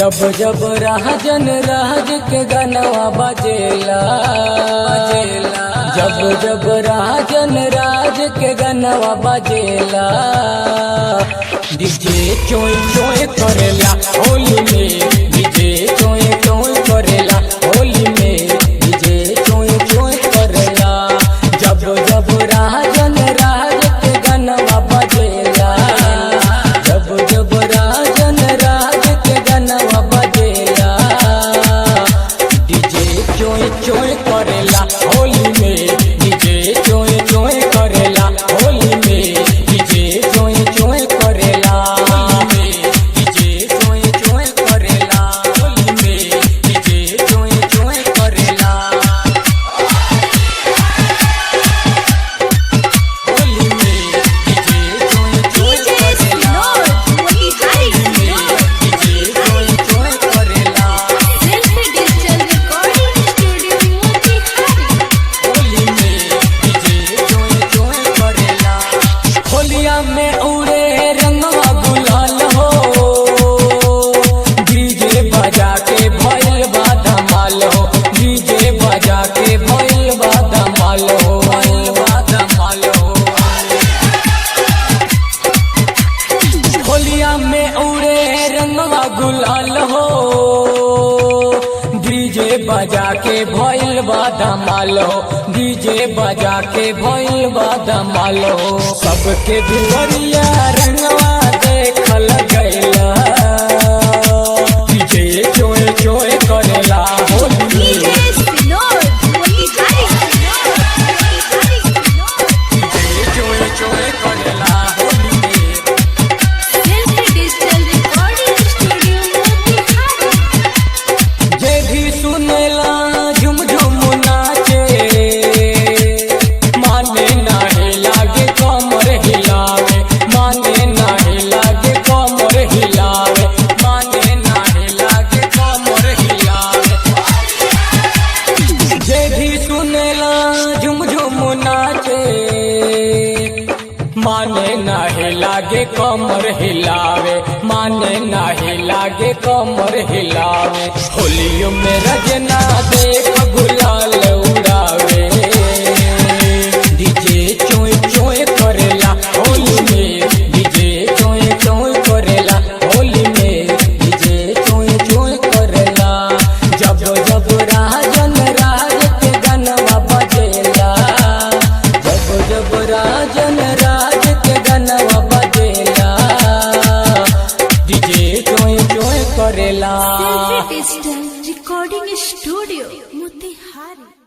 जब जब राजन राज के गनवा बजेला, जब जब राजन राज के गनवा बजेला, डीजे चोय चोय करेला होली में, डीजे चोय चोय करेला होली में, डीजे चोय चोय करेला। जब जब राजन राज के गनवा बजेला, जब जब राजन राज के गनवा बजेला, डीजे चोय चोय करेला होली में, डीजे चोय चोय करेला होली में, डीजे चोय चोय करेला, डीजे चोय चोय करेला होली में, डीजे चोय चोय करेला होली में, डीजे चोय चोय करेला डीजे चोय चोय करेला होली में, डीजे चोय चोय करेला। होलिया में उड़े रंगवा गुलाल हो, डीजे बजा के भइल बा धमाल हो, डीजे बजा के भइल बा धमाल हो, भइल बा धमाल हो। होलिया में उड़े रंगवा गुलाल हो, डीजे बजा के भइल बा धमाल हो, डीजे बजा के भइल बा धमाल हो। सबके दुवरिया रंगवा देखल गइला, डीजे चोय चोय करेला होली में, डीजे चोय चोय करेला होली में। जे भी सुनेला झुम झुम नाचे, माने नाहे लागे कमर हिलावे, माने नाहे लागे कमर हिलावे, माने नाहे लागे कमर हिलावे। जे भी सुनेला झुम झुम नाचे, माने नाहे लागे कमर हिलावे, माने नाहे लागे कमर हिलावे। होलियों में रजना देख गुलाल उड़ावे, डीजे चोय चोय करेला होली में, डीजे चोय चोय करेला होली में, डीजे चोय चोय करेला। जब जब राजन राज के गनवा बजेला, जब जब राजन राज के गनवा बजेला, डीजे चोय चोय करेला। Digital recording studio Motihari.